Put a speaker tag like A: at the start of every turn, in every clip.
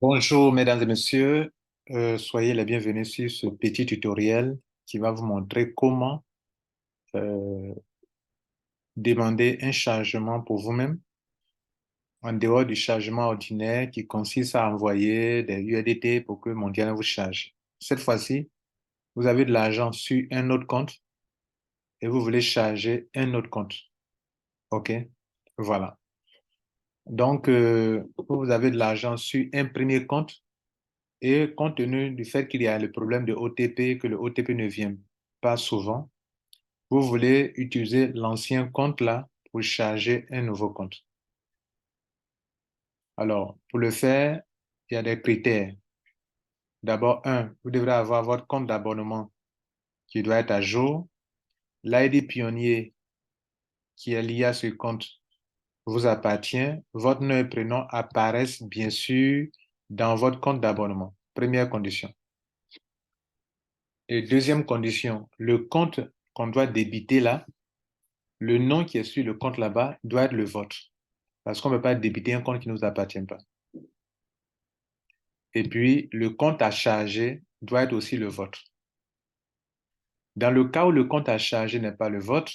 A: Bonjour, mesdames et messieurs. Soyez les bienvenus sur ce petit tutoriel qui va vous montrer comment euh, demander un chargement pour vous-même en dehors du chargement ordinaire qui consiste à envoyer des USDT pour que Mondial vous charge. Cette fois-ci, vous avez de l'argent sur un autre compte et vous voulez charger un autre compte. OK? Voilà. Donc, vous avez de l'argent sur un premier compte. Et compte tenu du fait qu'il y a le problème de OTP, que le OTP ne vient pas souvent, vous voulez utiliser l'ancien compte là pour charger un nouveau compte. Alors, pour le faire, il y a des critères. D'abord, vous devrez avoir votre compte d'abonnement qui doit être à jour. L'ID pionnier qui est lié à ce compte vous appartient. Votre nom et prénom apparaissent bien sûr dans votre compte d'abonnement. Première condition. Et deuxième condition, le compte qu'on doit débiter là, le nom qui est sur le compte là-bas doit être le vôtre. Parce qu'on ne peut pas débiter un compte qui ne nous appartient pas. Et puis, le compte à charger doit être aussi le vôtre. Dans le cas où le compte à charger n'est pas le vôtre,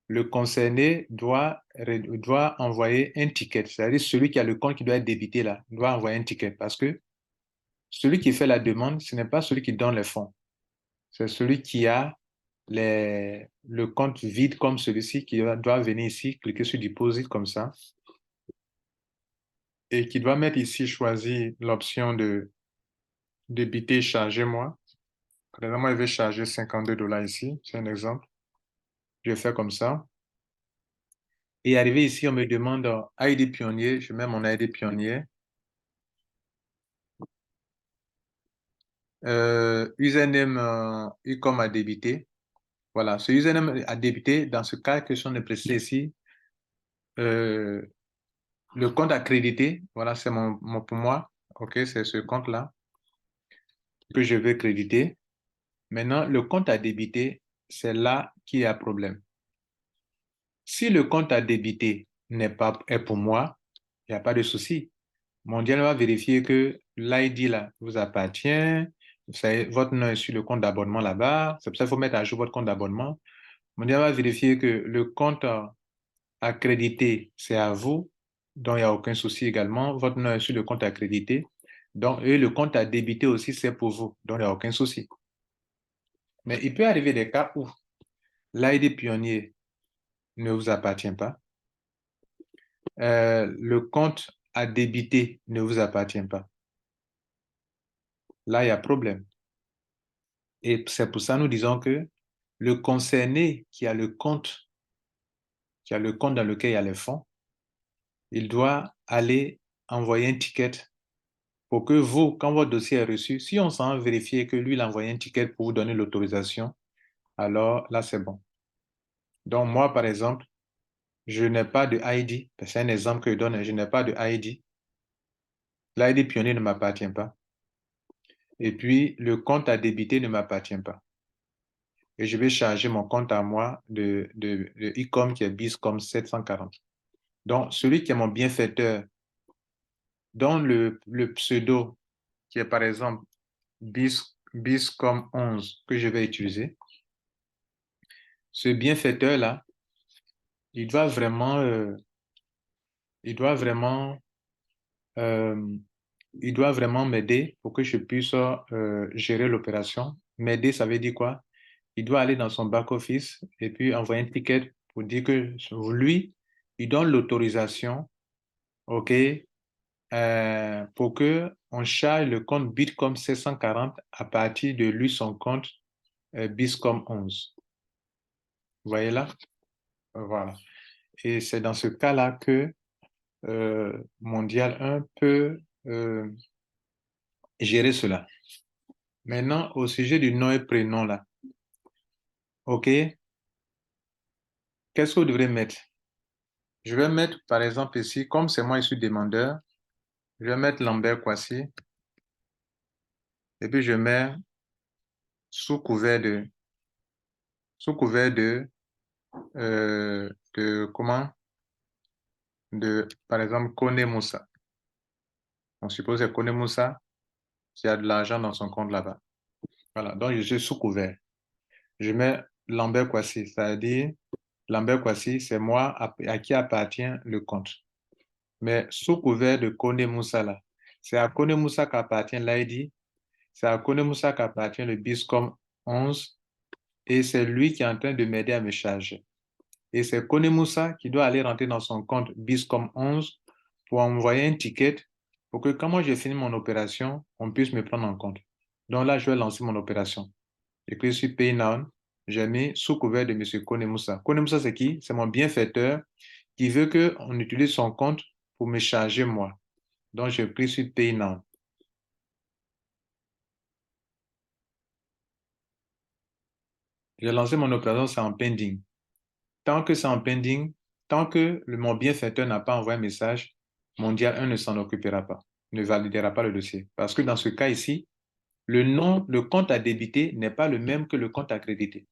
A: le concerné doit envoyer un ticket. C'est-à-dire celui qui a le compte qui doit être débité là, doit envoyer un ticket. Parce que celui qui fait la demande, ce n'est pas celui qui donne les fonds. C'est celui qui a le compte vide comme celui-ci qui doit venir ici, cliquer sur Deposit comme ça, et qui doit mettre ici, choisir l'option de débiter, charger moi. Par exemple, moi, je vais charger $52 ici, c'est un exemple. Je vais faire comme ça. Et arrivé ici, on me demande ID pionnier, je mets mon ID pionnier. Username comme à débiter. Voilà, ce username à débiter, dans ce cas, question de préciser ici, euh, le compte accrédité, voilà, c'est pour moi. OK, c'est ce compte-là que je vais créditer. Maintenant, le compte à débiter, c'est là qu'il y a problème. Si le compte à débiter est pour moi, il n'y a pas de souci. Mondial va vérifier que l'ID là vous appartient. Vous savez, votre nom est sur le compte d'abonnement là-bas. C'est pour ça qu'il faut mettre à jour votre compte d'abonnement. Mondial va vérifier que le compte accrédité, c'est à vous. Donc, il n'y a aucun souci également. Votre nom est sur le compte accrédité. Donc, et le compte à débiter aussi, c'est pour vous. Donc, il n'y a aucun souci. Mais il peut arriver des cas où l'ID pionnier ne vous appartient pas. Le compte à débiter ne vous appartient pas. Là, il y a problème. Et c'est pour ça que nous disons que le concerné qui a le compte dans lequel il y a les fonds, il doit aller envoyer un ticket pour que vous, quand votre dossier est reçu, si on s'en vérifier que lui, il a envoyé un ticket pour vous donner l'autorisation, alors là, c'est bon. Donc, moi, par exemple, je n'ai pas de ID. C'est un exemple que je donne. Je n'ai pas de ID. L'ID pionnier ne m'appartient pas. Et puis, le compte à débiter ne m'appartient pas. Et je vais charger mon compte à moi de e-com qui est BISCOM 740. Donc, celui qui est mon bienfaiteur, dont le pseudo, qui est par exemple BISCOM 11 que je vais utiliser, ce bienfaiteur-là, il doit vraiment, euh, il doit vraiment, euh, il doit vraiment m'aider pour que je puisse gérer l'opération. M'aider, ça veut dire quoi? Il doit aller dans son back-office et puis envoyer un ticket pour dire que lui, il donne l'autorisation, OK, pour que on charge le compte Bitcom 740 à partir de lui, son compte Bitcom 11. Vous voyez là? Voilà. Et c'est dans ce cas-là que Mondial 1 peut gérer cela. Maintenant, au sujet du nom et prénom là, OK, qu'est-ce que vous devrez mettre? Je vais mettre, par exemple, ici, comme c'est moi, je suis demandeur, je vais mettre Lambert Kwasi, et puis je mets sous couvert de, sous couvert de comment? De, par exemple, Kone Moussa. On suppose que c'est Kone Moussa qui a de l'argent dans son compte là-bas. Voilà, donc je suis sous couvert. Je mets Lambert Kwasi, c'est-à-dire Lambert Kwasi, c'est moi à qui appartient le compte. Mais sous couvert de Kone Moussa là, c'est à Kone Moussa qu'appartient l'ID, c'est à Kone Moussa qu'appartient le BISCOM 11 et c'est lui qui est en train de m'aider à me charger. Et c'est Kone Moussa qui doit aller rentrer dans son compte BISCOM 11 pour envoyer un ticket pour que quand moi j'ai fini mon opération, on puisse me prendre en compte. Donc là, je vais lancer mon opération. J'écris sur PayNow, j'ai mis sous couvert de M. Kone Moussa. Kone Moussa, c'est qui? C'est mon bienfaiteur qui veut qu'on utilise son compte pour me charger moi. Donc, je clique sur PayNow. J'ai lancé mon opération, c'est en pending. Tant que c'est en pending, tant que mon bienfaiteur n'a pas envoyé un message, Mondial 1 ne s'en occupera pas, ne validera pas le dossier. Parce que dans ce cas ici, le compte à débiter n'est pas le même que le compte à créditer.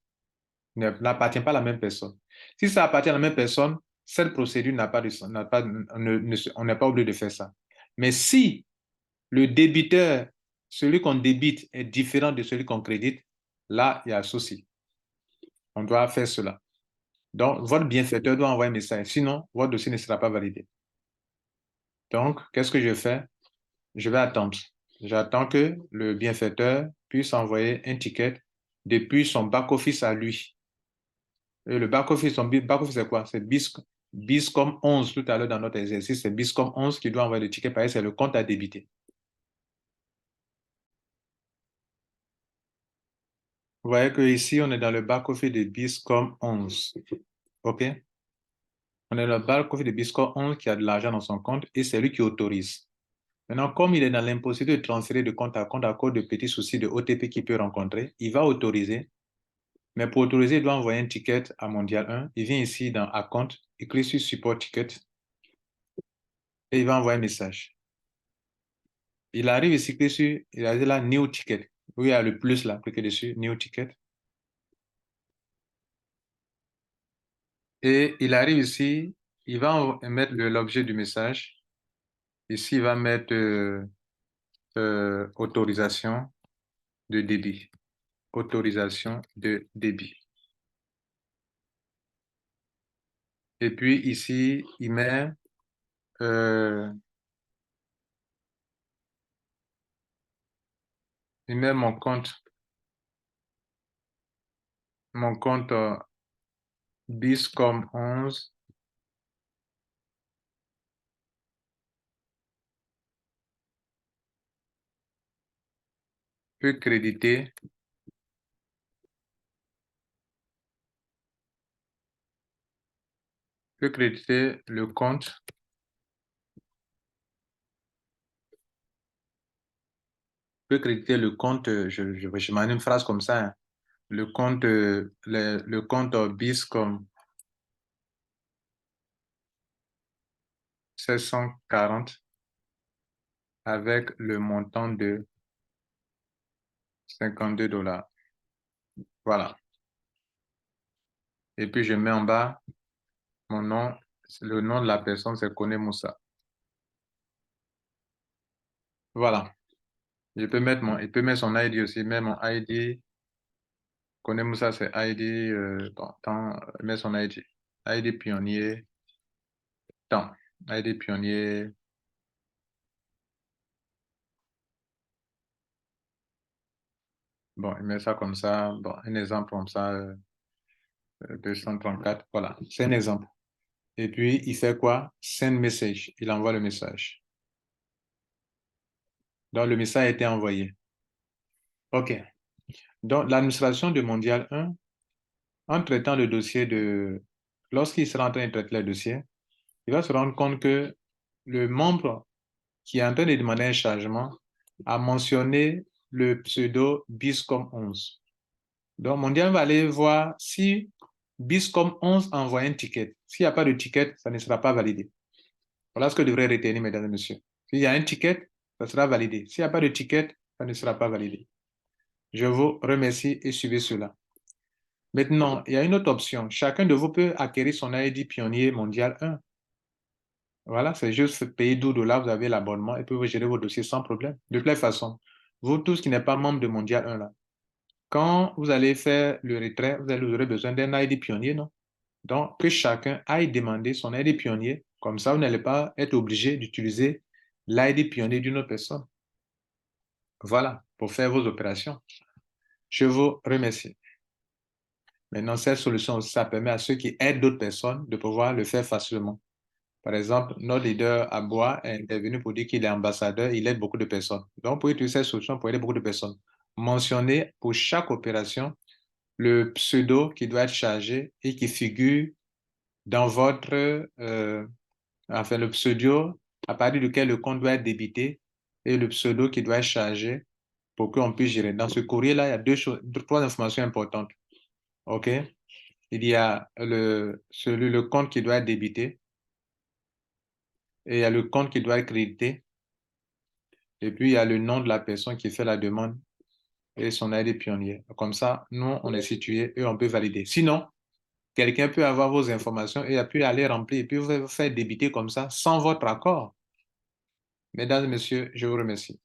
A: N'appartient pas à la même personne. Si ça appartient à la même personne, cette procédure on n'est pas obligé de faire ça. Mais si le débiteur, celui qu'on débite, est différent de celui qu'on crédite, là, il y a un souci. On doit faire cela. Donc, votre bienfaiteur doit envoyer un message. Sinon, votre dossier ne sera pas validé. Donc, qu'est-ce que je fais? Je vais attendre. J'attends que le bienfaiteur puisse envoyer un ticket depuis son back-office à lui. Et le back-office, son back-office, c'est quoi? C'est BISCOM 11 tout à l'heure dans notre exercice. C'est BISCOM 11 qui doit envoyer le ticket. Pareil, c'est le compte à débiter. Vous voyez qu'ici, on est dans le back-office de BISCOM 11. OK? On est dans le back-office de BISCOM 11 qui a de l'argent dans son compte et c'est lui qui autorise. Maintenant, comme il est dans l'impossibilité de transférer de compte à cause de petits soucis de OTP qu'il peut rencontrer, il va autoriser. Mais pour autoriser, il doit envoyer un ticket à Mondial 1. Il vient ici dans Account, il clique sur Support Ticket et il va envoyer un message. Il arrive ici, il a dit là New Ticket. Oui, il y a le plus là, cliquez dessus, New Ticket. Et il arrive ici, il va mettre l'objet du message. Ici, il va mettre autorisation de débit. Autorisation de débit. Et puis ici, euh, il met mon compte BISCOM 11 peut créditer le compte je m'en ai une phrase comme ça, hein. Le compte BISCOM 740 avec le montant de 52 $. Voilà. Et puis je mets en bas mon nom, le nom de la personne, c'est Kone Moussa. Voilà. Il peut mettre son ID aussi, même mon ID. Kone Moussa, c'est ID, met son ID. ID pionnier, temps. ID pionnier. Bon, il met ça comme ça. Bon, un exemple comme ça, 234. Voilà, c'est un exemple. Et puis, il fait quoi? Send message. Il envoie le message. Donc, le message a été envoyé. OK. Donc, l'administration de Mondial 1, en traitant le dossier lorsqu'il sera en train de traiter le dossier, il va se rendre compte que le membre qui est en train de demander un changement a mentionné le pseudo BISCOM 11. Donc, Mondial va aller voir si BISCOM 11 envoie un ticket. S'il n'y a pas de ticket, ça ne sera pas validé. Voilà ce que devrait retenir, mesdames et messieurs. S'il y a un ticket, ça sera validé. S'il n'y a pas de ticket, ça ne sera pas validé. Je vous remercie et suivez cela. Maintenant, il y a une autre option. Chacun de vous peut acquérir son ID pionnier mondial 1. Voilà, c'est juste payer 12 dollars, vous avez l'abonnement et puis vous gérez vos dossiers sans problème. De toute façon, vous tous qui n'êtes pas membre de Mondial 1 là, quand vous allez faire le retrait, vous aurez besoin d'un ID pionnier, non? Donc, que chacun aille demander son ID pionnier. Comme ça, vous n'allez pas être obligé d'utiliser l'ID pionnier d'une autre personne. Voilà, pour faire vos opérations. Je vous remercie. Maintenant, cette solution aussi, ça permet à ceux qui aident d'autres personnes de pouvoir le faire facilement. Par exemple, notre leader à Bois est intervenu pour dire qu'il est ambassadeur, il aide beaucoup de personnes. Donc, vous pouvez utiliser cette solution pour aider beaucoup de personnes. Mentionnez pour chaque opération le pseudo qui doit être chargé et qui figure dans votre, enfin le pseudo à partir duquel le compte doit être débité et le pseudo qui doit être chargé pour qu'on puisse gérer. Dans ce courrier-là, il y a trois informations importantes. OK? Il y a le compte qui doit être débité et il y a le compte qui doit être crédité et puis il y a le nom de la personne qui fait la demande et son ID pionnier. Comme ça, nous, on est situé et on peut valider. Sinon, quelqu'un peut avoir vos informations et puis aller remplir et puis vous faire débiter comme ça sans votre accord. Mesdames et messieurs, je vous remercie.